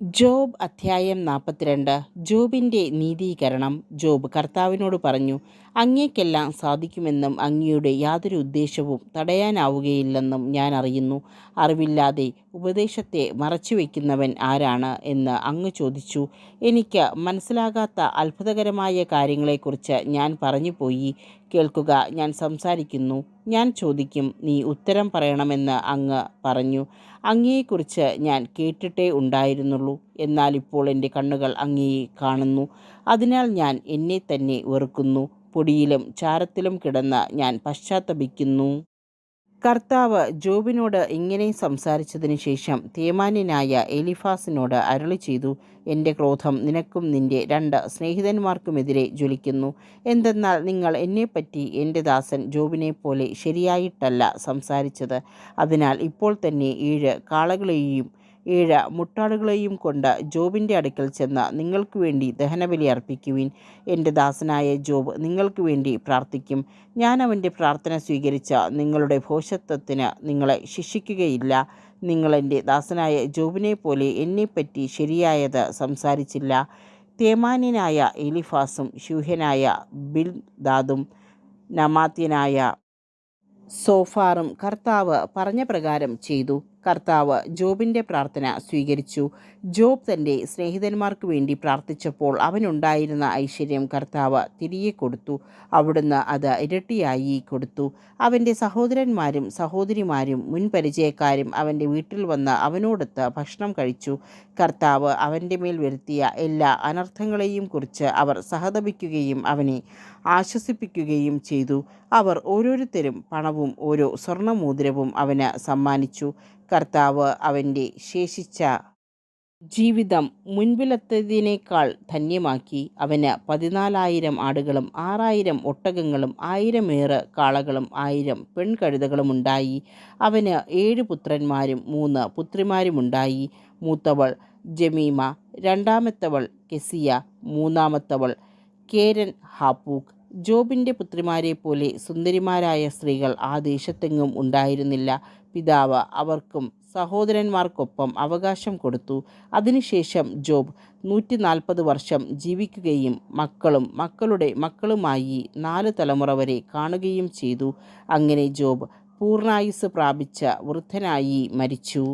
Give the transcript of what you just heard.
Job അധ്യായം 42. ജോബിൻ്റെ നീതീകരണം. ജോബ് കർത്താവിനോട് പറഞ്ഞു, അങ്ങേക്കെല്ലാം സാധിക്കുമെന്നും അങ്ങയുടെ യാതൊരു ഉദ്ദേശവും തടയാനാവുകയില്ലെന്നും ഞാൻ അറിയുന്നു. അറിവില്ലാതെ ഉപദേശത്തെ മറച്ചുവെക്കുന്നവൻ ആരാണ് എന്ന് അങ്ങ് ചോദിച്ചു. എനിക്ക് മനസ്സിലാകാത്ത അത്ഭുതകരമായ കാര്യങ്ങളെക്കുറിച്ച് ഞാൻ പറഞ്ഞുപോയി. കേൾക്കുക, ഞാൻ സംസാരിക്കുന്നു, ഞാൻ ചോദിക്കും, നീ ഉത്തരം പറയണമെന്ന് അങ്ങ് പറഞ്ഞു. അങ്ങയെക്കുറിച്ച് ഞാൻ കേട്ടിട്ടേ ഉണ്ടായിരുന്നുള്ളൂ, എന്നാൽ ഇപ്പോൾ എൻ്റെ കണ്ണുകൾ അങ്ങയെ കാണുന്നു. അതിനാൽ ഞാൻ എന്നെ തന്നെ വെറുക്കുന്നു, പൊടിയിലും ചാരത്തിലും കിടന്ന് ഞാൻ പശ്ചാത്തപിക്കുന്നു. കർത്താവ് ജോബിനോട് ഇങ്ങനെ സംസാരിച്ചതിനു ശേഷം തേമാന്യനായ എലീഫാസിനോട് അരുളിച്ചെയ്തു, എൻ്റെ ക്രോധം നിനക്കും നിൻ്റെ 2 സ്നേഹിതന്മാർക്കുമെതിരെ ജ്വലിക്കുന്നു. എന്തെന്നാൽ നിങ്ങൾ എന്നെപ്പറ്റി എൻ്റെ ദാസൻ ജോബിനെപ്പോലെ ശരിയായിട്ടല്ല സംസാരിച്ചത്. അതിനാൽ ഇപ്പോൾ തന്നെ 7 കാളകളെയും 7 മുട്ടാടുകളെയും കൊണ്ട് ജോബിൻ്റെ അടുക്കൽ ചെന്ന് നിങ്ങൾക്ക് വേണ്ടി ദഹനബലി അർപ്പിക്കുവിൻ. എൻ്റെ ദാസനായ ജോബ് നിങ്ങൾക്ക് വേണ്ടി പ്രാർത്ഥിക്കും. ഞാൻ അവൻ്റെ പ്രാർത്ഥന സ്വീകരിച്ച നിങ്ങളുടെ ഭോഷത്വത്തിന് നിങ്ങളെ ശിക്ഷിക്കുകയില്ല. നിങ്ങൾ എൻ്റെ ദാസനായ ജോബിനെ പോലെ എന്നെപ്പറ്റി ശരിയായത് സംസാരിച്ചില്ല. തേമാന്യനായ എലീഫാസും ശൂഹ്യനായ ബിൽദാദും നമാത്യനായ സോഫാറും കർത്താവ് പറഞ്ഞ പ്രകാരം ചെയ്തു. കർത്താവ് ജോബിൻ്റെ പ്രാർത്ഥന സ്വീകരിച്ചു. ജോബ് തൻ്റെ സ്നേഹിതന്മാർക്ക് വേണ്ടി പ്രാർത്ഥിച്ചപ്പോൾ അവനുണ്ടായിരുന്ന ഐശ്വര്യം കർത്താവ് തിരികെ കൊടുത്തു. അവിടുന്ന് അത് ഇരട്ടിയായി കൊടുത്തു. അവൻ്റെ സഹോദരന്മാരും സഹോദരിമാരും മുൻപരിചയക്കാരും അവൻ്റെ വീട്ടിൽ വന്ന് അവനോടൊത്ത് ഭക്ഷണം കഴിച്ചു. കർത്താവ് അവൻ്റെ മേൽ വരുത്തിയ എല്ലാ അനർത്ഥങ്ങളെയും കുറിച്ച് അവർ സഹതപിക്കുകയും അവനെ ആശ്വസിപ്പിക്കുകയും ചെയ്തു. അവർ ഓരോരുത്തരും പണവും ഓരോ സ്വർണ്ണമോതിരവും അവന് സമ്മാനിച്ചു. കർത്താവ് അവൻ്റെ ശേഷിച്ച ജീവിതം മുൻപിലത്തേതിനേക്കാൾ ധന്യമാക്കി. അവന് 14,000 ആടുകളും 6,000 ഒട്ടകങ്ങളും 1,000 കാളകളും 1,000 പെൺകഴുതകളുമുണ്ടായി. അവന് 7 പുത്രന്മാരും 3 പുത്രിമാരുമുണ്ടായി. മൂത്തവൾ ജമീമ, രണ്ടാമത്തവൾ കെസിയ, മൂന്നാമത്തവൾ കേരൻ ഹാപ്പൂക്ക്. ജോബിൻ്റെ പുത്രിമാരെ പോലെ സുന്ദരിമാരായ സ്ത്രീകൾ ആ ദേശത്തെങ്ങും ഉണ്ടായിരുന്നില്ല. പിതാവ് അവർക്കും സഹോദരന്മാർക്കൊപ്പം അവകാശം കൊടുത്തു. അതിനുശേഷം ജോബ് 140 വർഷം ജീവിക്കുകയും മക്കളും മക്കളുടെ മക്കളുമായി 4 തലമുറ വരെ കാണുകയും ചെയ്തു. അങ്ങനെ ജോബ് പൂർണ്ണായുസ്സ് പ്രാപിച്ച വൃദ്ധനായി മരിച്ചു.